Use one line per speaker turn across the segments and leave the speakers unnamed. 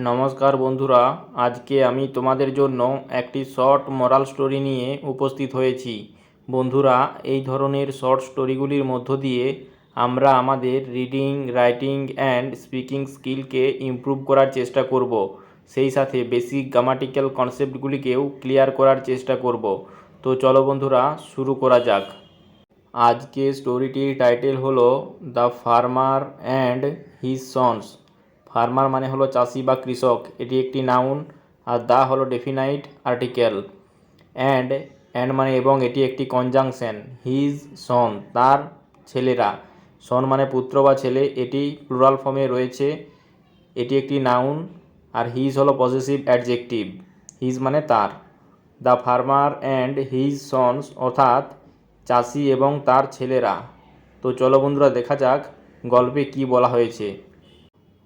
নমস্কার বন্ধুরা, আজকে আমি তোমাদের জন্য একটি শর্ট মোরাল স্টোরি নিয়ে উপস্থিত হয়েছি। বন্ধুরা, এই ধরনের শর্ট স্টোরিগুলির মধ্য দিয়ে আমরা আমাদের রিডিং, রাইটিং অ্যান্ড স্পিকিং স্কিলকে ইমপ্রুভ করার চেষ্টা করব। সেই সাথে বেসিক গ্রামাটিক্যাল কনসেপ্টগুলিকেও ক্লিয়ার করার চেষ্টা করব। তো চলো বন্ধুরা, শুরু করা যাক। আজকে স্টোরিটির টাইটেল হলো the farmer and his sons. Farmer মানে হলো চাষি বা কৃষক, এটি একটি নাউন। আর দা হলো ডেফিনাইট আর্টিকেল। অ্যান্ড মানে এবং, এটি একটি কনজাংশন। হিজ সন তার ছেলেরা। সন মানে পুত্র বা ছেলে, এটি প্লুরাল ফর্মে রয়েছে, এটি একটি নাউন। আর হিজ হলো পজেসিভ অ্যাডজেক্টিভ। হিজ মানে তার। The farmer and his sons অর্থাৎ চাষি এবং তার ছেলেরা। তো চলো বন্ধুরা, দেখা যাক গল্পে কি বলা হয়েছে।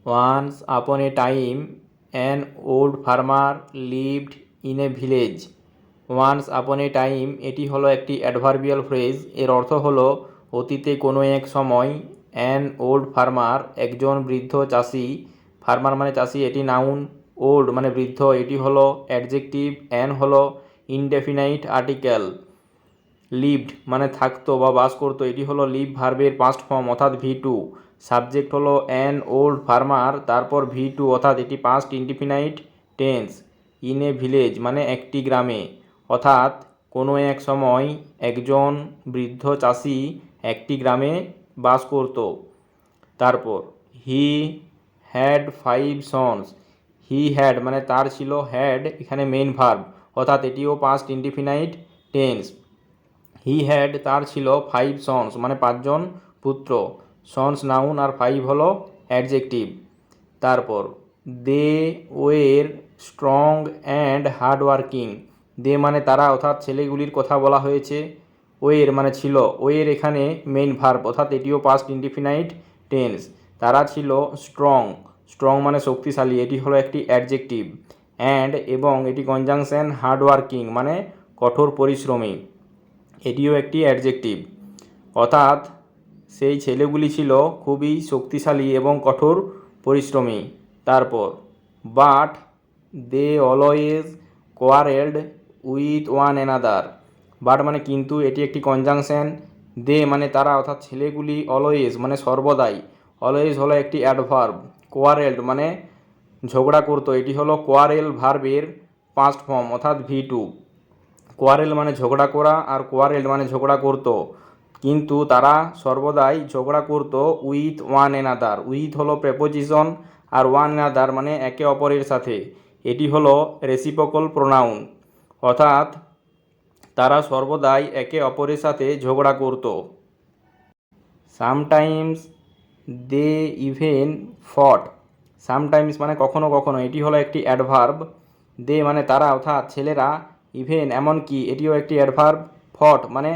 Once upon a time an old farmer lived in a village. Once upon a time এটি হলো একটি অ্যাডভার্বিয়াল ফ্রেজ। এর অর্থ হলো অতীতে কোনো এক সময়। অ্যান ওল্ড ফার্মার একজন বৃদ্ধ চাষি। ফার্মার মানে চাষি, এটি নাউন। ওল্ড মানে বৃদ্ধ, এটি হলো অ্যাডজেক্টিভ। অ্যান হলো ইনডেফিনাইট আর্টিকেল। লিভড মানে থাকতো বা বাস করতো, এটি হলো লিভ ভার্বের পাস্ট ফর্ম অর্থাৎ V2। সাবজেক্ট হলো অ্যান ওল্ড ফার্মার, তারপর V2 অর্থাৎ এটি past indefinite tense. In a village মানে একটি গ্রামে, অর্থাৎ কোনো এক সময় একজন বৃদ্ধ চাষি একটি গ্রামে বাস করত। তারপর he had 5 sons. He had মানে তার ছিল, হ্যাড এখানে মেইন ভার্ব অর্থাৎ এটিও past indefinite tense. He had তার ছিল 5 সন্স মানে 5জন পুত্র। সন্স নাউন আর 5 হলো অ্যাডজেক্টিভ। তারপর দে ওয়ের স্ট্রং অ্যান্ড হার্ড ওয়ার্কিং। দে মানে তারা অর্থাৎ ছেলেগুলির কথা বলা হয়েছে। ওয়ের মানে ছিল, ওয়ের এখানে মেইন ভার্ব অর্থাৎ এটিও পাস্ট ইনডিফিনাইট টেন্স। তারা ছিল স্ট্রং। স্ট্রং মানে শক্তিশালী, এটি হলো একটি অ্যাডজেক্টিভ। অ্যান্ড এবং, এটি কনজাংশন। হার্ড ওয়ার্কিং মানে কঠোর পরিশ্রমী, এটিও একটি অ্যাডজেক্টিভ। অর্থাৎ সেই ছেলেগুলি ছিল খুবই শক্তিশালী এবং কঠোর পরিশ্রমী। তারপর but they always quarrelled with one another. But মানে কিন্তু, এটি একটি কনজাংশন। দে মানে তারা অর্থাৎ ছেলেগুলি, অলওয়েজ মানে সর্বদাই, অলওয়েজ হলো একটি অ্যাডভার্ব। কোয়ারেলড মানে ঝগড়া করতো, এটি হলো কোয়ারেল ভার্বের পাস্ট ফর্ম অর্থাৎ V2। কোয়ারেল মানে ঝগড়া করা, আর কোয়ারেল মানে ঝগড়া করতো, কিন্তু তারা সর্বদাই ঝগড়া করতো উইথ ওয়ান অ্যানাদার। উইথ হলো প্রেপোজিশন, আর ওয়ান অ্যানাদার মানে একে অপরের সাথে, এটি হলো রেসিপ্রোকাল প্রোনাউন। অর্থাৎ তারা সর্বদাই একে অপরের সাথে ঝগড়া করতো। সামটাইমস দে ইভেন ফট। সামটাইমস মানে কখনো কখনো, এটি হলো একটি অ্যাডভার্ব। দে মানে তারা অর্থাৎ ছেলেরা, ইভেন এমনকি, এটিও একটি অ্যাডভার্ব। ফট মানে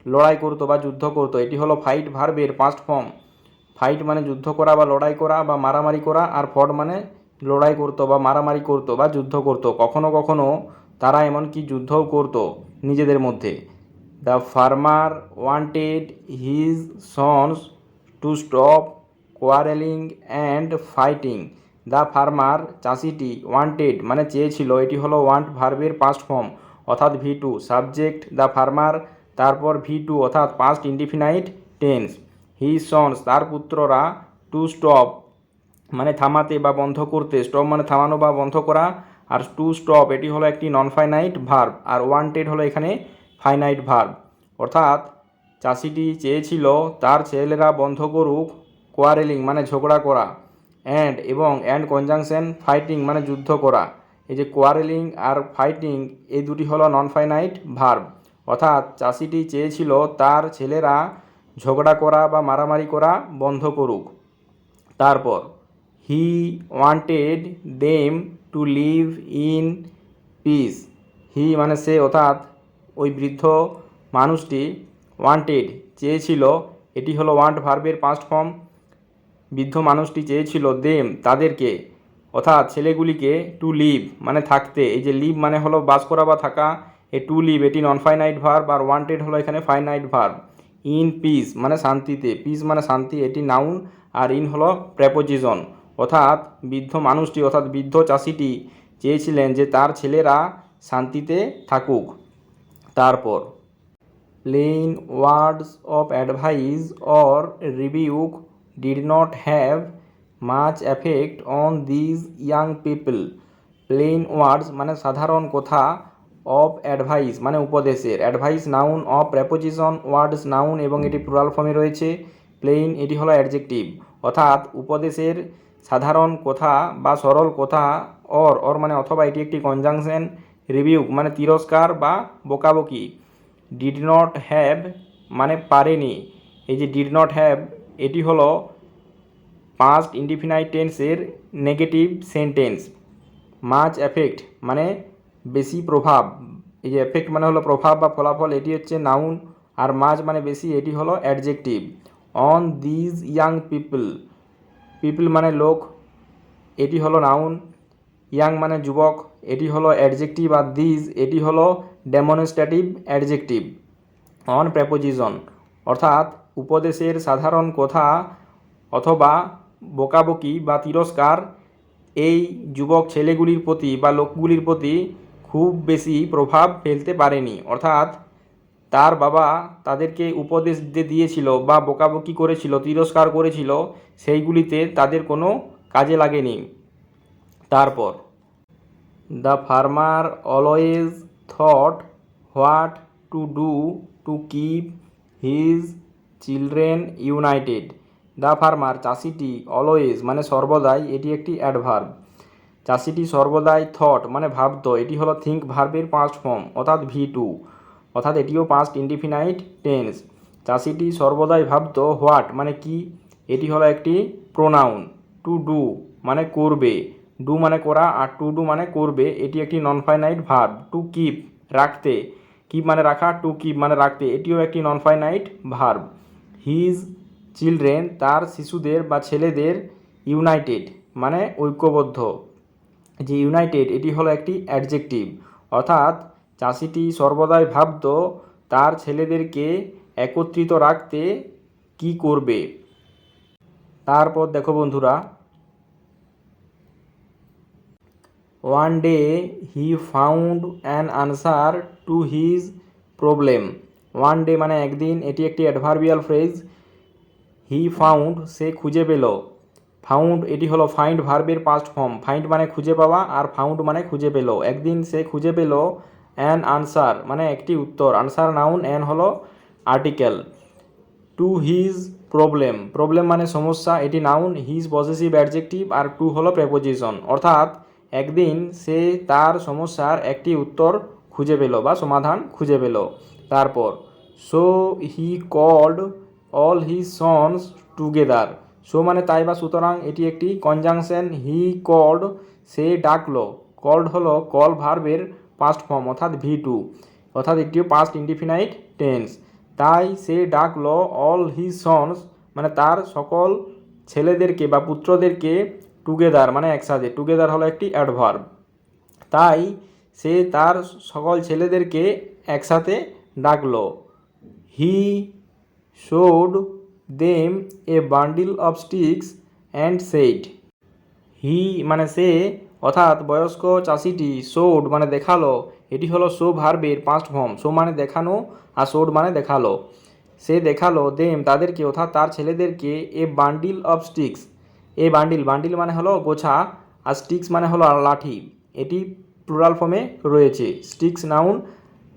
লড়াই করতো বা যুদ্ধ করতো, এটি হলো ফাইট ভার্বের পাস্ট ফর্ম। ফাইট মানে যুদ্ধ করা বা লড়াই করা বা মারামারি করা, আর ফট মানে লড়াই করতো বা মারামারি করতো বা যুদ্ধ করতো। কখনো কখনো তারা এমনকি যুদ্ধও করতো নিজেদের মধ্যে। The farmer wanted his sons to stop quarrelling and fighting. The farmer চাষিটি, ওয়ান্টেড মানে চেয়েছিল, এটি হলো ওয়ান্ট ভার্বের পাস্ট ফর্ম অর্থাৎ V2। সাবজেক্ট দ্য ফার্মার, তারপর V2 অর্থাৎ past indefinite tense. His sons তার পুত্ররা, টু স্টপ মানে থামাতে বা বন্ধ করতে, স্টপ মানে থামানো বা বন্ধ করা, আর টু স্টপ এটি হলো একটি নন ফাইনাইট ভার্ব, আর ওয়ান্টেড হলো এখানে ফাইনাইট ভার্ব। অর্থাৎ চাষিটি চেয়েছিল তার ছেলেরা বন্ধ করুক কোয়ারেলিং মানে ঝগড়া করা, অ্যান্ড এবং, অ্যান্ড কনজাংশন, ফাইটিং মানে যুদ্ধ করা। এই যে কোয়ারেলিং আর ফাইটিং, এই দুটি হলো নন ফাইনাইট ভার্ব। অর্থাৎ চাষিটি চেয়েছিল তার ছেলেরা ঝগড়া করা বা মারামারি করা বন্ধ করুক। তারপর he wanted them to live in peace. He মানে সে অর্থাৎ ওই বৃদ্ধ মানুষটি, ওয়ান্টেড চেয়েছিল, এটি হলো ওয়ান্ট ভার্বের পাস্ট ফর্ম। বৃদ্ধ মানুষটি চেয়েছিল দেম তাদেরকে অর্থাৎ ছেলেগুলিকে, টু লিভ মানে থাকতে। এই যে লিভ মানে হলো বাস করা বা থাকা, এই টু লিভ এটি নন ফাইনাইট ভার্ব, আর ওয়ান্টেড হলো এখানে ফাইনাইট ভার্ব। ইন পিস মানে শান্তিতে, পিস মানে শান্তি, এটি নাউন, আর ইন হলো প্রেপোজিশন। অর্থাৎ বৃদ্ধ মানুষটি অর্থাৎ বৃদ্ধ চাষিটি চেয়েছিলেন যে তার ছেলেরা শান্তিতে থাকুক। তারপর plain words of advice or rebuke did not have much effect on these young people. Plain words মানে সাধারণ কথা, অফ অ্যাডভাইস মানে উপদেশের, advice noun, of preposition, words noun এবং এটি প্লুরাল ফর্মে রয়েছে। প্লেন এটি হলো অ্যাডজেক্টিভ, অর্থাৎ উপদেশের সাধারণ কথা বা সরল কথা। অর মানে অথবা এটি একটি কনজাংশন। রিভিউক মানে তিরস্কার বা বকাবকি। ডিড নট হ্যাভ মানে পারেনি। এই যে ডিড নট হ্যাভ এটি হলো পাস্ট ইনডিফিনাইট টেন্সের নেগেটিভ সেন্টেন্স। মাচ এফেক্ট মানে বেশি প্রভাব। এই যে এফেক্ট মানে হলো প্রভাব বা ফলাফল, এটি হচ্ছে নাউন। আর মাচ মানে বেশি, এটি হলো adjective. On these young people, people মানে লোক, এটি হলো নাউন। ইয়াং মানে যুবক, এটি হলো অ্যাডজেক্টিভ। আর দিজ এটি হলো ডেমনস্ট্রেটিভ অ্যাডজেক্টিভ। অন প্রেপোজিশন অর্থাৎ উপদেশের সাধারণ কথা অথবা বকাবকি বা তিরস্কার এই যুবক ছেলেগুলির প্রতি বা লোকগুলির প্রতি খুব বেশি প্রভাব ফেলতে পারেনি। অর্থাৎ তার বাবা তাদেরকে উপদেশ দিয়েছিল বা বকাবকি করেছিল, তিরস্কার করেছিল, সেইগুলিতে তাদের কোনো কাজে লাগেনি। তারপর the farmer always thought what to do to keep his children united. The farmer চাষিটি, অলওয়েজ মানে সর্বদাই, এটি একটি অ্যাডভার্ব। চাষিটি সর্বদাই থট মানে ভাবত, এটি হলো থিঙ্ক ভার্বের পাস্ট ফর্ম অর্থাৎ V2, অর্থাৎ এটিও পাস্ট ইনডিফিনাইট টেন্স। চাষিটি সর্বদাই ভাবত, হোয়াট মানে কি, এটি হলো একটি প্রোনাউন। টু ডু মানে করবে, ডু মানে করা আর টু ডু মানে করবে, এটি একটি non finite verb. To keep রাখতে, কিপ মানে রাখা, টু কিপ মানে রাখতে, এটিও একটি non finite verb. His children তার শিশুদের বা ছেলেদের, ইউনাইটেড মানে ঐক্যবদ্ধ, যে ইউনাইটেড এটি হলো একটি অ্যাডজেক্টিভ। অর্থাৎ চাষিটি সর্বদাই ভাবত তার ছেলেদেরকে একত্রিত রাখতে কি করবে। তারপর দেখো বন্ধুরা, one day he found an answer to his problem. One day মানে একদিন, এটি একটি অ্যাডভার্বিয়াল ফ্রেজ। হি ফাউন্ড সে খুঁজে পেল, ফাউন্ড এটি হলো ফাইন্ড ভার্বের পাস্ট ফর্ম। ফাইন্ড মানে খুঁজে পাওয়া আর ফাউন্ড মানে খুঁজে পেল। একদিন সে খুঁজে পেল অ্যান আনসার মানে একটি উত্তর, আনসার নাউন, অ্যান হলো article. To his problem, problem মানে সমস্যা, এটি নাউন। হিজ পজেসিভ অ্যাডজেক্টিভ আর টু হলো প্রেপোজিশন। অর্থাৎ একদিন সে তার সমস্যার একটি উত্তর খুঁজে পেল বা সমাধান খুঁজে পেল। তারপর so he called all his sons together. So মানে তাই বা সুতরাং, এটি একটি কনজাংশন। হি কল্ড সে ডাকলো, কল্ড হলো কল ভার্বের পাস্ট ফর্ম অর্থাৎ V2, অর্থাৎ এটিও পাস্ট ইনডিফিনাইট টেন্স। তাই সে ডাকলো অল হিজ সন্স মানে তার সকল ছেলেদেরকে বা পুত্রদেরকে, টুগেদার মানে একসাথে, টুগেদার হলো একটি অ্যাডভার্ব। তাই সে তার সকল ছেলেদেরকে একসাথে ডাকলো। He showed them a bundle of sticks and said. He মানে সে অর্থাৎ বয়স্ক চাষিটি, শোড মানে দেখালো, এটি হলো শো ভার্বের পাস্ট ফর্ম। শো মানে দেখানো আর শোড মানে দেখালো। সে দেখালো দেম তাদেরকে অর্থাৎ তার ছেলেদেরকে, a bundle of sticks, a bundle, bundle মানে হলো গোছা আর স্টিক্স মানে হলো লাঠি, এটি প্লুরাল ফর্মে রয়েছে। Sticks noun,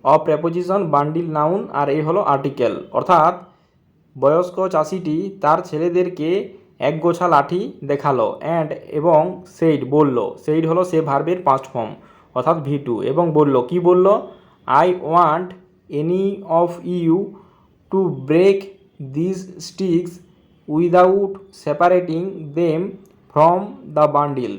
of preposition, bundle noun আর এ হলো আর্টিকেল। অর্থাৎ বয়স্ক চাষিটি তার ছেলেদেরকে এক গোছা লাঠি দেখালো, অ্যান্ড এবং সেইড বলল, সেইড হলো সে ভার্বের পাস্ট ফর্ম অর্থাৎ V2, এবং বলল, কি বলল, I want any of you to break this sticks without separating them from the bundle.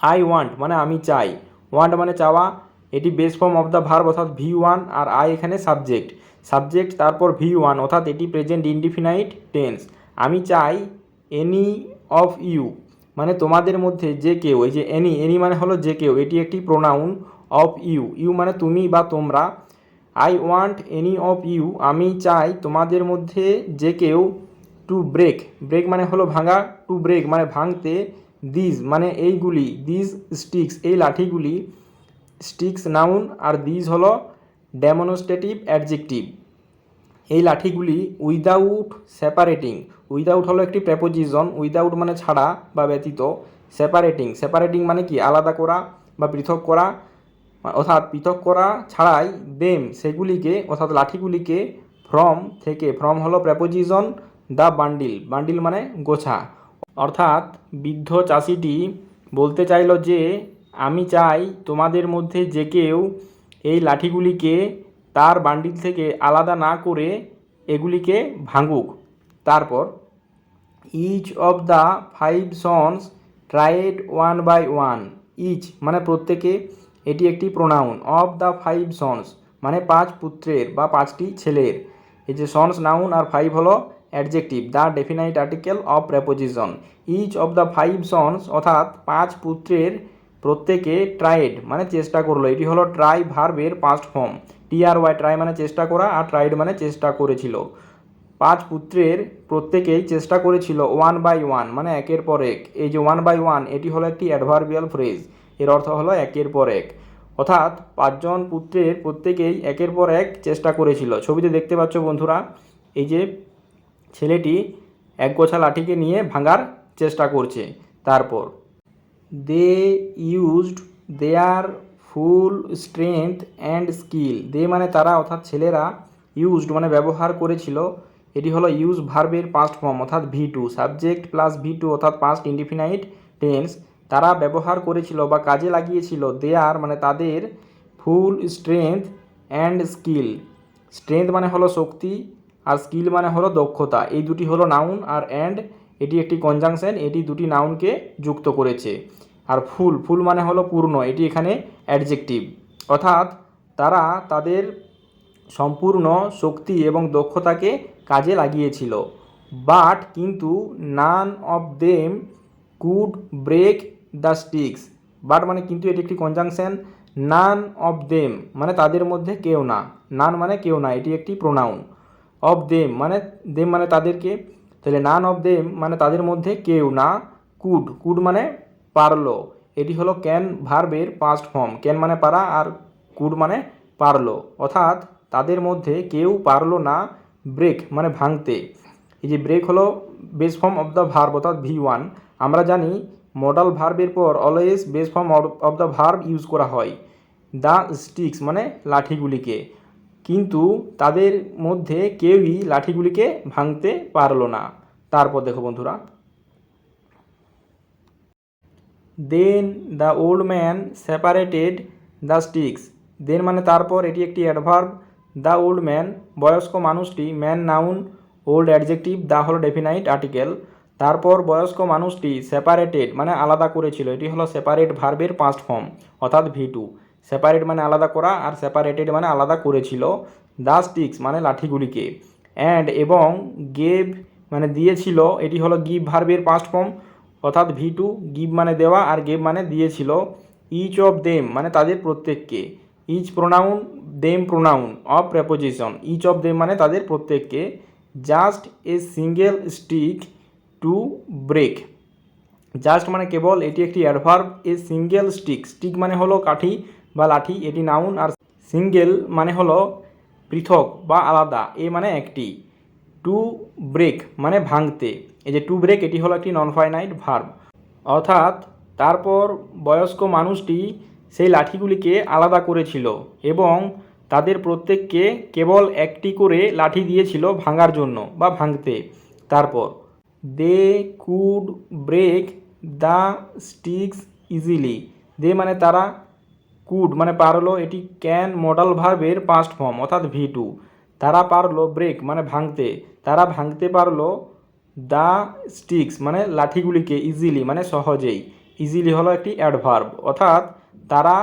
I want মানে আমি চাই, ওয়ান্ট মানে চাওয়া, এটি base form of the verb অর্থাৎ V1 আর আই এখানে সাবজেক্ট, সাবজেক্ট তারপর V1 অর্থাৎ এটি প্রেজেন্ট ইনডিফিনাইট টেন্স। আমি চাই এনি অফ ইউ মানে তোমাদের মধ্যে যে কেউ, এই যে এনি, এনি মানে হলো যে কেউ, এটি একটি প্রোনাউন। অফ ইউ, ইউ মানে তুমি বা তোমরা। I want any of you আমি চাই তোমাদের মধ্যে যে কেউ, টু ব্রেক, ব্রেক মানে হলো ভাঙা, টু ব্রেক মানে ভাঙতে, দিস মানে এইগুলি, দিস স্টিক্স এই লাঠিগুলি, স্টিক্স নাউন আর দিস হলো ডেমনস্ট্রেটিভ অ্যাডজেক্টিভ। এই লাঠিগুলি উইদাউট সেপারেটিং, উইদাউট হলো একটি প্রেপোজিশন, উইদাউট মানে ছাড়া বা ব্যতীত, সেপারেটিং, সেপারেটিং মানে কি আলাদা করা বা পৃথক করা, অর্থাৎ পৃথক করা ছাড়াই, দেম সেগুলিকে অর্থাৎ লাঠিগুলিকে, ফ্রম থেকে, ফ্রম হলো প্রেপোজিশন, দ্য বান্ডিল, বান্ডিল মানে গোছা। অর্থাৎ বৃদ্ধ চাষিটি বলতে চাইল যে আমি চাই তোমাদের মধ্যে যে কেউ এই লাঠিগুলিকে তার বান্ডিল থেকে আলাদা না করে এগুলিকে ভাঙুক। তারপর each of the 5 sons tried one by one, each মানে প্রত্যেকে, এটি একটি প্রোনাউন, অফ দ্য 5 সন্স মানে 5 পুত্রের বা 5টি ছেলের, এই যে সন্স নাউন আর 5 হলো adjective, the definite article of preposition. Each of the 5 sons অর্থাৎ 5 পুত্রের প্রত্যেকে, ট্রাইড মানে চেষ্টা করলো, এটি হলো ট্রাই ভার্বের পাস্ট ফর্ম, TRY, ট্রাই মানে চেষ্টা করা আর ট্রাইড মানে চেষ্টা করেছিল। 5 পুত্রের প্রত্যেকেই চেষ্টা করেছিল, ওয়ান বাই ওয়ান মানে একের পর এক, এই যে ওয়ান বাই ওয়ান এটি হলো একটি অ্যাডভার্বিয়াল ফ্রেজ, এর অর্থ হলো একের পর এক, অর্থাৎ 5 জন পুত্রের প্রত্যেকেই একের পর এক চেষ্টা করেছিল। ছবিতে দেখতে পাচ্ছ বন্ধুরা, এই যে ছেলেটি এক গোছা লাঠিকে নিয়ে ভাঙার চেষ্টা করছে। তারপর they used their full strength and skill, they মানে তারা অর্থাৎ ছেলেরা, ইউজড মানে ব্যবহার করেছিল, এটি হলো ইউজ ভার্বের পাস্ট ফর্ম অর্থাৎ V2, সাবজেক্ট প্লাস V2 অর্থাৎ পাস্ট ইনডিফিনাইট টেন্স, তারা ব্যবহার করেছিল বা কাজে লাগিয়েছিল, দেয়ার মানে তাদের, ফুল স্ট্রেংথ অ্যান্ড স্কিল, স্ট্রেংথ মানে হলো শক্তি আর স্কিল মানে হলো দক্ষতা, এই দুটি হলো নাউন, আর অ্যান্ড এটি একটি কনজাংশন, এটি দুটি নাউনকে যুক্ত করেছে। আর ফুল, ফুল মানে হলো পূর্ণ, এটি এখানে অ্যাডজেক্টিভ, অর্থাৎ তারা তাদের সম্পূর্ণ শক্তি এবং দক্ষতাকে কাজে লাগিয়েছিল। বাট কিন্তু, none of them could break the sticks, but মানে কিন্তু এটি একটি কনজাংশন, নান অফ দেম মানে তাদের মধ্যে কেউ না, নান মানে কেউ না, এটি একটি প্রোনাউন, অফ দেম মানে তাদেরকে, তাহলে নান অফ দেম মানে তাদের মধ্যে কেউ না, কুড, কুড মানে পারলো, এটি হলো ক্যান ভার্বের পাস্ট ফর্ম, ক্যান মানে পারা আর কুড মানে পারলো, অর্থাৎ তাদের মধ্যে কেউ পারলো না ব্রেক মানে ভাঙতে, এই যে ব্রেক হলো base form of the verb অর্থাৎ V1, আমরা জানি মডাল ভার্বের পর always base form of the verb use করা হয়, দ্য স্টিক্স মানে লাঠিগুলিকে, কিন্তু তাদের মধ্যে কেউই লাঠিগুলিকে ভাঙতে পারলো না। তারপর দেখো বন্ধুরা, then the old man separated the sticks, then মানে তারপর, এটি একটি অ্যাডভার্ব, দ্য ওল্ড ম্যান বয়স্ক মানুষটি, man noun, old adjective, the হলো ডেফিনাইট আর্টিকেল, তারপর বয়স্ক মানুষটি সেপারেটেড মানে আলাদা করেছিল, এটি হলো সেপারেট ভার্বের পাস্ট ফর্ম অর্থাৎ V2, সেপারেট মানে আলাদা করা আর সেপারেটেড মানে আলাদা করেছিল, দ্য স্টিক্স মানে লাঠিগুলিকে, অ্যান্ড এবং, গেভ মানে দিয়েছিল, এটি হলো গিভ ভার্বের পাস্ট ফর্ম অর্থাৎ V2, গিভ মানে দেওয়া আর গেভ মানে দিয়েছিল, ইচ অফ দেম মানে তাদের প্রত্যেককে, each pronoun, them pronoun, of preposition, each of them মানে তাদের প্রত্যেককে, just a single stick to break, just মানে কেবল, এটি একটি adverb, a single stick, stick মানে হলো কাঠি বা লাঠি, এটি নাউন, আর সিঙ্গেল মানে হলো পৃথক বা আলাদা, এ মানে একটি, টু ব্রেক মানে ভাঙতে, এই যে টু ব্রেক এটি হলো একটি নন ফাইনাইট ভার্ব, অর্থাৎ তারপর বয়স্ক মানুষটি সেই লাঠিগুলিকে আলাদা করেছিল এবং তাদের প্রত্যেককে কেবল একটি করে লাঠি দিয়েছিল ভাঙার জন্য বা ভাঙতে। তারপর they could break the sticks easily, they মানে তারা, কুড মানে পারলো, এটি ক্যান মডাল ভার্বের পাস্ট ফর্ম অর্থাৎ V2, তারা পারলো, ব্রেক মানে ভাঙতে, তারা ভাঙতে পারলো, দ্য স্টিক্স মানে লাঠিগুলিকে, ইজিলি মানে সহজেই, ইজিলি হলো একটি অ্যাডভার্ব, অর্থাৎ তারা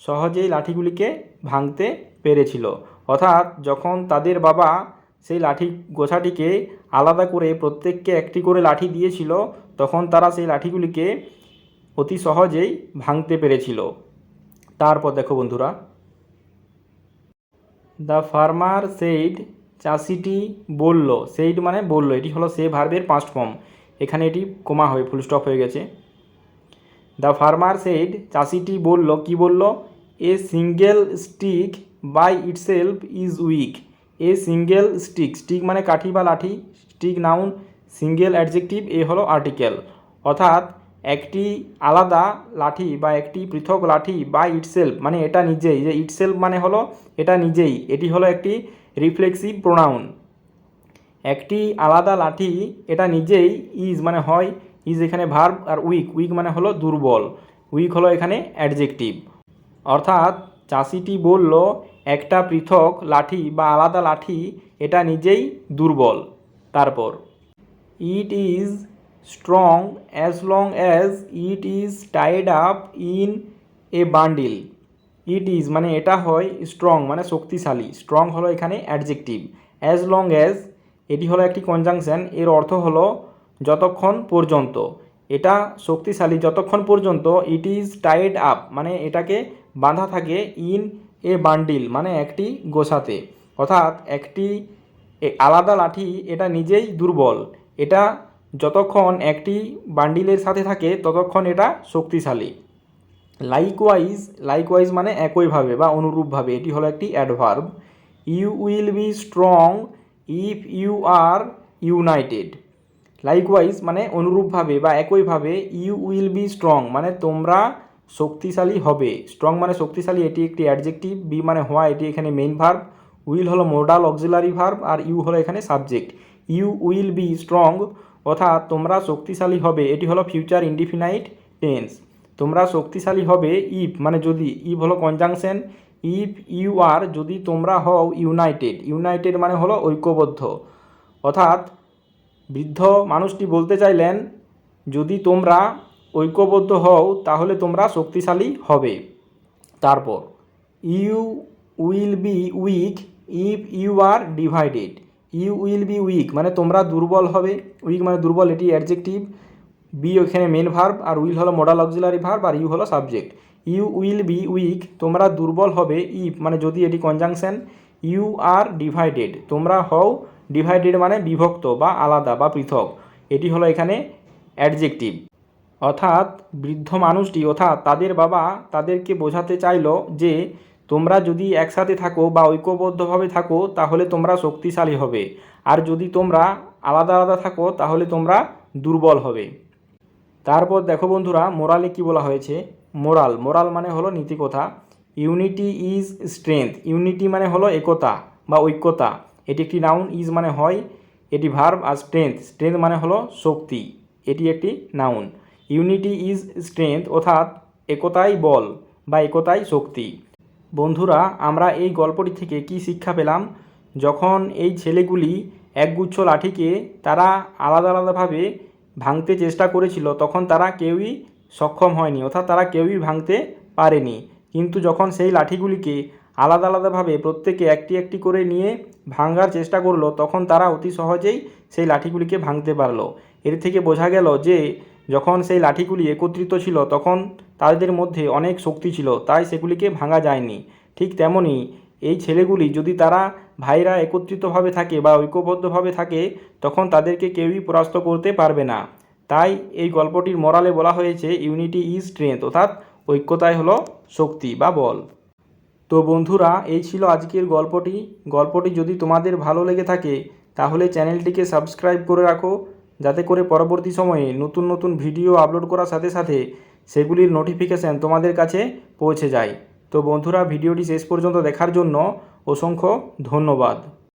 সহজেই লাঠিগুলিকে ভাঙতে পেরেছিল, অর্থাৎ যখন তাদের বাবা সেই লাঠি গোছাটিকে আলাদা করে প্রত্যেককে একটি করে লাঠি দিয়েছিল তখন তারা সেই লাঠিগুলিকে অতি সহজেই ভাঙতে পেরেছিল। তারপর দেখো বন্ধুরা, দ্য ফার্মার সেইড, চাষিটি বলল, সেইড মানে বলল, এটি হলো সে ভার্বের পাস্ট ফর্ম, এখানে এটি কোমা হয়ে ফুল স্টপ হয়ে গেছে। দ্য ফার্মার সেড, চাষিটি বলল, কি বলল? A single stick by itself is weak. A single stick, stick মানে কাঠি বা লাঠি, stick noun, single adjective, a হলো আর্টিকেল। অর্থাৎ একটি আলাদা লাঠি বা একটি পৃথক লাঠি বা ইটসেলফ মানে এটা নিজেই, যে ইটসেলফ মানে হলো এটা নিজেই, এটি হলো একটি রিফ্লেক্সিভ প্রোনাউন। একটি আলাদা লাঠি এটা নিজেই, ইজ মানে হয়, ইজ এখানে ভার্ব, আর উইক, উইক মানে হলো দুর্বল, উইক হলো এখানে অ্যাডজেক্টিভ। অর্থাৎ চাষিটি বলল একটা পৃথক লাঠি বা আলাদা লাঠি এটা নিজেই দুর্বল। তারপর it is strong as long as it is Tide up in a bundle. It is মানে এটা হয়, স্ট্রং মানে শক্তিশালী, স্ট্রং হলো এখানে অ্যাডজেক্টিভ। অ্যাজ লং অ্যাজ এটি হলো একটি কনজাংশন, এর অর্থ হলো যতক্ষণ পর্যন্ত, এটা শক্তিশালী যতক্ষণ পর্যন্ত। ইট ইজ টাইড আপ মানে এটাকে বাঁধা থাকে, ইন এ বান্ডিল মানে একটি গোছাতে। অর্থাৎ একটি আলাদা লাঠি এটা নিজেই দুর্বল, এটা যতক্ষণ একটি বান্ডিলের সাথে থাকে ততক্ষণ এটা শক্তিশালী। লাইকওয়াইজ, লাইকওয়াইজ মানে একইভাবে বা অনুরূপভাবে, এটি হলো একটি adverb. You will be strong if you are united. Likewise মানে অনুরূপভাবে বা একইভাবে, ইউ উইল বি স্ট্রং মানে তোমরা শক্তিশালী হবে, স্ট্রং মানে শক্তিশালী, এটি একটি অ্যাডজেক্টিভ, বি মানে হওয়া, এটি এখানে মেইন ভার্ব, উইল হলো মোডাল অক্সিলারি ভার্ব, আর ইউ হলো এখানে subject. You will be strong অর্থাৎ তোমরা শক্তিশালী হবে, এটি হলো ফিউচার ইনডিফিনাইট টেন্স। তোমরা শক্তিশালী হবে, ইফ মানে যদি, ইফ হলো কনজাংশন, ইফ ইউ আর যদি তোমরা হও ইউনাইটেড, ইউনাইটেড মানে হলো ঐক্যবদ্ধ। অর্থাৎ বৃদ্ধ মানুষটি বলতে চাইলেন যদি তোমরা ঐক্যবদ্ধ হও তাহলে তোমরা শক্তিশালী হবে। তারপর you will be weak if you are divided. You will be weak মানে তোমরা দুর্বল হবে, উইক মানে দুর্বল, এটি অ্যাডজেক্টিভ, বি ওখানে মেন ভার্ব, আর উইল হলো মোডাল অক্সিলারি ভার্ব, আর ইউ হলো subject. You will be weak তোমরা দুর্বল হবে, ইফ মানে যদি, এটি কনজাংশন, ইউ আর ডিভাইডেড তোমরা হও, ডিভাইডেড মানে বিভক্ত বা আলাদা বা পৃথক, এটি হলো এখানে অ্যাডজেক্টিভ। অর্থাৎ বৃদ্ধ মানুষটি অর্থাৎ তাদের বাবা তাদেরকে বোঝাতে চাইল যে তোমরা যদি একসাথে থাকো বা ঐক্যবদ্ধভাবে থাকো তাহলে তোমরা শক্তিশালী হবে, আর যদি তোমরা আলাদা আলাদা থাকো তাহলে তোমরা দুর্বল হবে। তারপর দেখো বন্ধুরা মোরালে কি বলা হয়েছে। মোরাল, মোরাল মানে হলো নীতিকথা। ইউনিটি ইজ স্ট্রেংথ, ইউনিটি মানে হলো একতা বা ঐক্যতা, এটি একটি নাউন, ইজ মানে হয়, এটি ভার্ব, আর স্ট্রেংথ, স্ট্রেংথ মানে হলো শক্তি, এটি একটি নাউন। ইউনিটি ইজ স্ট্রেংথ অর্থাৎ একতাই বল বা একতাই শক্তি। বন্ধুরা আমরা এই গল্পটি থেকে কি শিক্ষা পেলাম? যখন এই ছেলেগুলি একগুচ্ছ লাঠিকে তারা আলাদা আলাদাভাবে ভাঙতে চেষ্টা করেছিল তখন তারা কেউই সক্ষম হয়নি, অর্থাৎ তারা কেউই ভাঙতে পারেনি। কিন্তু যখন সেই লাঠিগুলিকে আলাদা আলাদাভাবে প্রত্যেকে একটি একটি করে নিয়ে ভাঙার চেষ্টা করলো তখন তারা অতি সহজেই সেই লাঠিগুলিকে ভাঙতে পারলো। এর থেকে বোঝা গেল যে যখন সেই লাঠিগুলি একত্রিত ছিল তখন তাদের মধ্যে অনেক শক্তি ছিল, তাই সেগুলিকে ভাঙা যায়নি। ঠিক তেমনই এই ছেলেগুলি যদি তারা ভাইরা একত্রিতভাবে থাকে বা ঐক্যবদ্ধভাবে থাকে তখন তাদেরকে কেউই পরাস্ত করতে পারবে না। তাই এই গল্পটির মোরালে বলা হয়েছে ইউনিটি ইজ স্ট্রেংথ অর্থাৎ ঐক্যতাই হলো শক্তি বা বল। তো বন্ধুরা এই ছিল আজকের গল্পটি। গল্পটি যদি তোমাদের ভালো লেগে থাকে তাহলে চ্যানেলটিকে সাবস্ক্রাইব করে রাখো, যাতে করে পরবর্তী সময়ে নতুন নতুন ভিডিও আপলোড করার সাথে সাথে সেগুলির নোটিফিকেশান তোমাদের কাছে পৌঁছে যায়। তো বন্ধুরা ভিডিওটি শেষ পর্যন্ত দেখার জন্য অসংখ্য ধন্যবাদ।